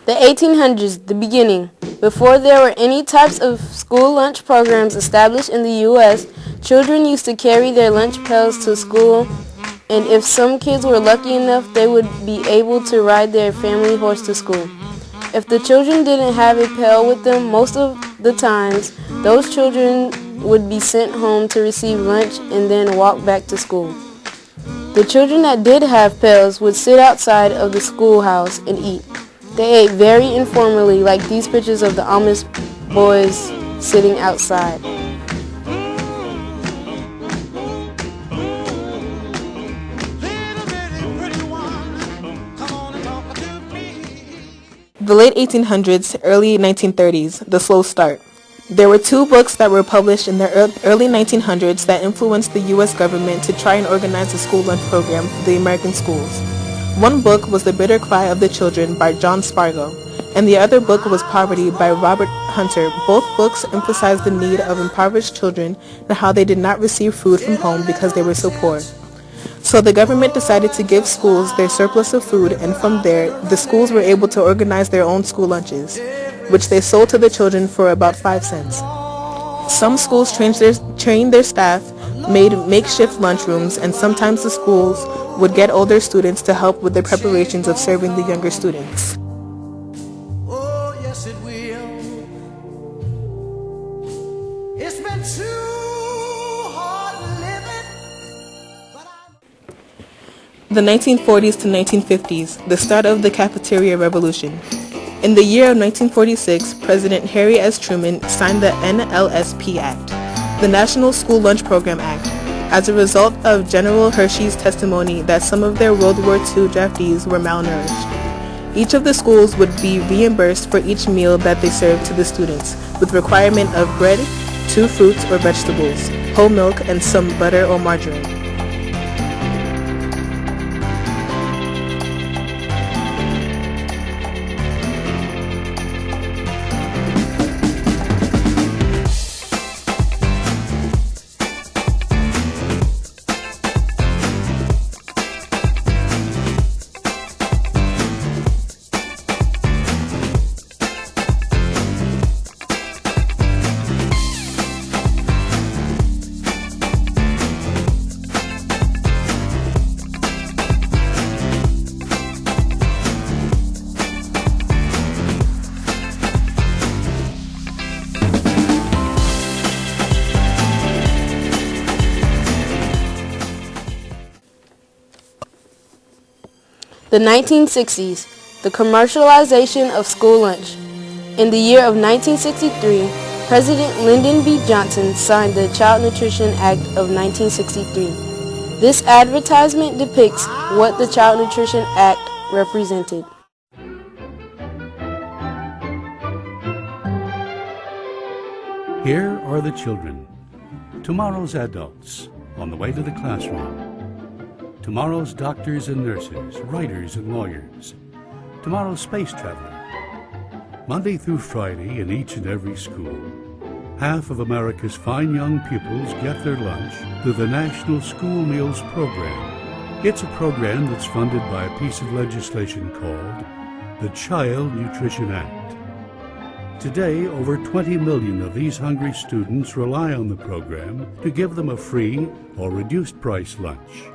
The 1800s, the beginning. Before there were any types of school lunch programs established in the U.S., children used to carry their lunch pails to school, and if some kids were lucky enough, they would be able to ride their family horse to school. If the children didn't have a pail with them, most of the times, those children would be sent home to receive lunch and then walk back to school. The children that did have pails would sit outside of the schoolhouse and eat. They ate very informally, like these pictures of the Amish boys sitting outside. The late 1800s, early 1930s, the slow start. There were two books that were published in the early 1900s that influenced the U.S. government to try and organize a school lunch program for the American schools. One book was The Bitter Cry of the Children by John Spargo, and the other book was Poverty by Robert Hunter. Both books emphasized the need of impoverished children and how they did not receive food from home because they were so poor. So the government decided to give schools their surplus of food, and from there, the schools were able to organize their own school lunches, which they sold to the children for about 5 cents. Some schools trained their staff, made makeshift lunchrooms, and sometimes the schools would get older students to help with the preparations of serving the younger students. Oh, yes it will. It's been too hard living, but The 1940s to 1950s, the start of the cafeteria revolution. In the year of 1946, President Harry S. Truman signed the NLSP Act, the National School Lunch Program Act, as a result of General Hershey's testimony that some of their World War II draftees were malnourished. Each of the schools would be reimbursed for each meal that they served to the students, with requirement of bread, 2 fruits or vegetables, whole milk, and some butter or margarine. The 1960s, the commercialization of school lunch. In the year of 1963, President Lyndon B. Johnson signed the Child Nutrition Act of 1963. This advertisement depicts what the Child Nutrition Act represented. Here are the children, tomorrow's adults on the way to the classroom. Tomorrow's doctors and nurses, writers and lawyers. Tomorrow's space traveler. Monday through Friday in each and every school, half of America's fine young pupils get their lunch through the National School Meals Program. It's a program that's funded by a piece of legislation called the Child Nutrition Act. Today, over 20 million of these hungry students rely on the program to give them a free or reduced price lunch.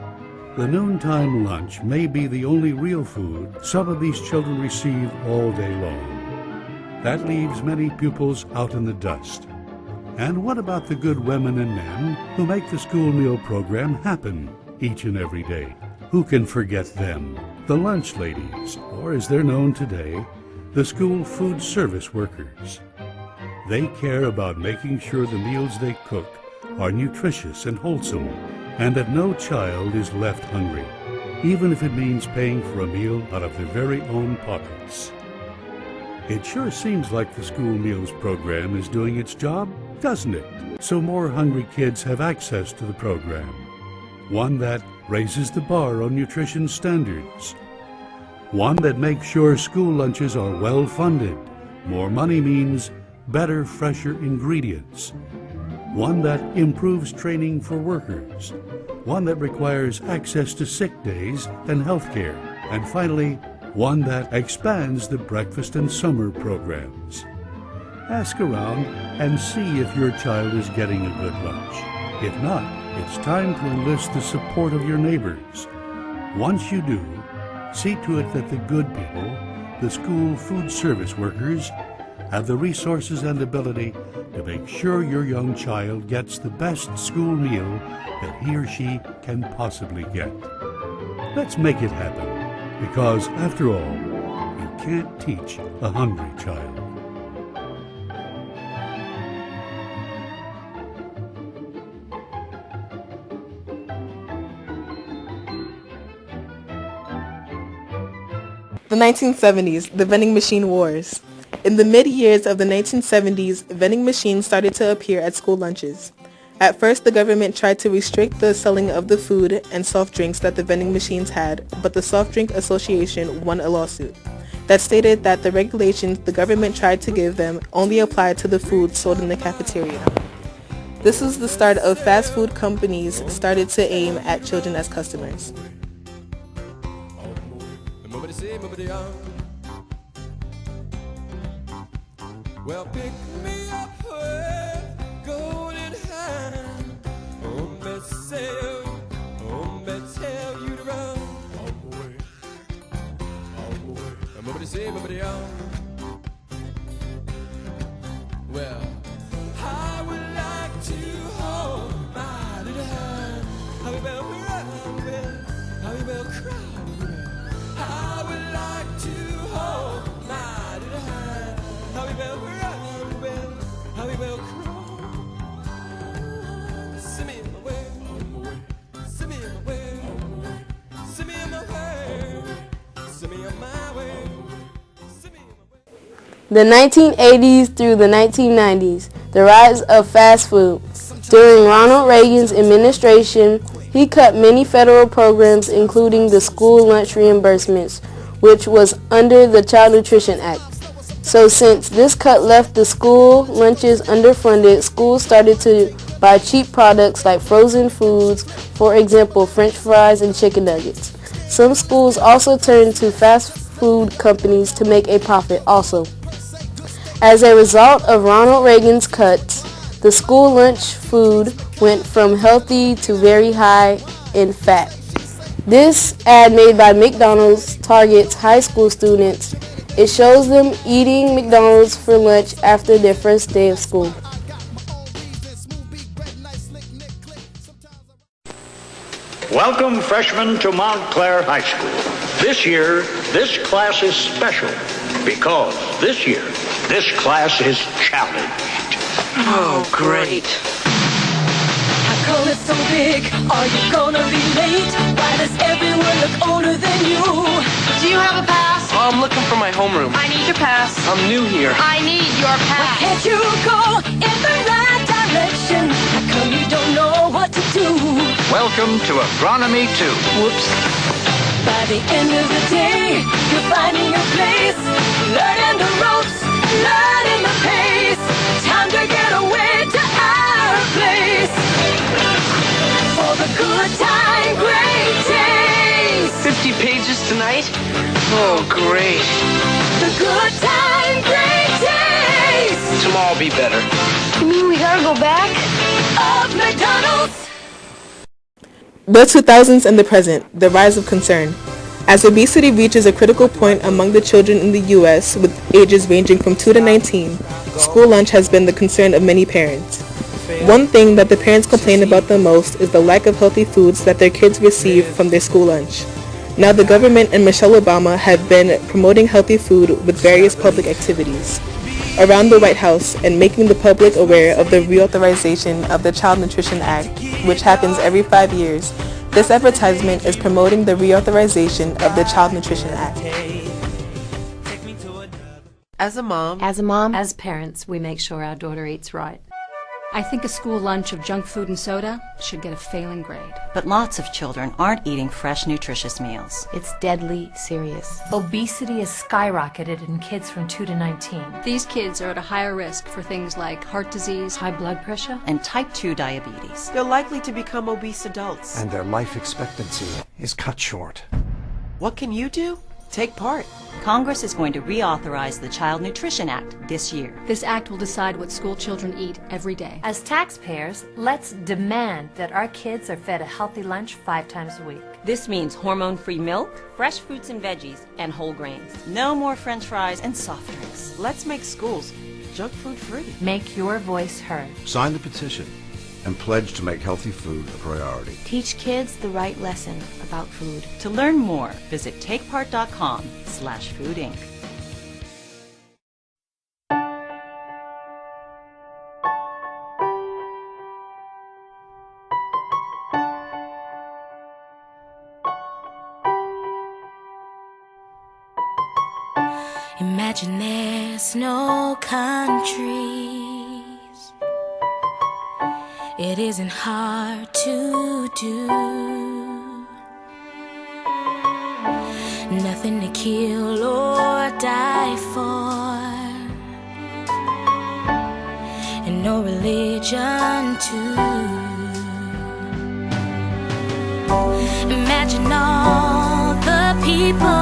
The noontime lunch may be the only real food some of these children receive all day long. That leaves many pupils out in the dust. And what about the good women and men who make the school meal program happen each and every day? Who can forget them? The lunch ladies, or as they're known today, the school food service workers. They care about making sure the meals they cook are nutritious and wholesome, and that no child is left hungry, even if it means paying for a meal out of their very own pockets. It sure seems like the school meals program is doing its job, doesn't it? So more hungry kids have access to the program, one that raises the bar on nutrition standards, one that makes sure school lunches are well funded. More money means better, fresher ingredients. One that improves training for workers, one that requires access to sick days and health care, and finally, one that expands the breakfast and summer programs. Ask around and see if your child is getting a good lunch. If not, it's time to enlist the support of your neighbors. Once you do, see to it that the good people, the school food service workers, have the resources and ability to make sure your young child gets the best school meal that he or she can possibly get. Let's make it happen, because after all, you can't teach a hungry child. The 1970s, the vending machine wars. In the mid-years of the 1970s, vending machines started to appear at school lunches. At first, the government tried to restrict the selling of the food and soft drinks that the vending machines had, but the Soft Drink Association won a lawsuit that stated that the regulations the government tried to give them only applied to the food sold in the cafeteria. This was the start of fast food companies started to aim at children as customers. Well, pick me up with golden hand. Oh, me tell you to run. Well, I would like to hold my little hand. How you better run, how you better cry. I would like to hold my little hand. How you better run, how you better cry. Send me in my way, send me in my way, send me in my way, send me in my way. The 1980s through the 1990s, the rise of fast food. During Ronald Reagan's administration, he cut many federal programs, including the school lunch reimbursements, which was under the Child Nutrition Act. So since this cut left the school lunches underfunded, schools started to buy cheap products like frozen foods, for example, French fries and chicken nuggets. Some schools also turned to fast food companies to make a profit also. As a result of Ronald Reagan's cuts, the school lunch food went from healthy to very high in fat. This ad made by McDonald's targets high school students. It shows them eating McDonald's for lunch after their first day of school. Welcome, freshmen, to Montclair High School. This year, this class is special because this year, this class is challenged. Oh, great. How come it's so big? Are you gonna be late? Why does everyone look older than you? Do you have a pass? I'm looking for my homeroom. I need your pass. I'm new here. I need your pass. Can't you go in the right direction? How come you don't know what to do? Welcome to Agronomy 2. Whoops. By the end of the day, you're finding your place, learning the ropes, learning the pace. Time to get away to our place for the good time, great days. 50 pages tonight? Oh, great. The good time, great days. Tomorrow will be better. You mean we gotta go back? Of McDonald's. The 2000s and the present, the rise of concern. As obesity reaches a critical point among the children in the U.S. with ages ranging from 2 to 19, school lunch has been the concern of many parents. One thing that the parents complain about the most is the lack of healthy foods that their kids receive from their school lunch. Now the government and Michelle Obama have been promoting healthy food with various public activities around the White House and making the public aware of the reauthorization of the Child Nutrition Act, which happens every 5 years. This advertisement is promoting the reauthorization of the Child Nutrition Act. As a mom, as parents, we make sure our daughter eats right. I think a school lunch of junk food and soda should get a failing grade. But lots of children aren't eating fresh, nutritious meals. It's deadly serious. Obesity has skyrocketed in kids from 2 to 19. These kids are at a higher risk for things like heart disease, high blood pressure, and type 2 diabetes. they're likely to become obese adults. And their life expectancy is cut short. What can you do? Take part. Congress is going to reauthorize the Child Nutrition Act this year. This act will decide what school children eat every day. As taxpayers, let's demand that our kids are fed a healthy lunch 5 times a week. This means hormone-free milk, fresh fruits and veggies, and whole grains. No more French fries and soft drinks. Let's make schools junk food free. Make your voice heard. Sign the petition and pledge to make healthy food a priority. Teach kids the right lesson about food. To learn more, visit takepart.com/foodinc. Imagine there's no countries. It isn't hard to do. Nothing to kill or die for, and no religion too. Imagine all the people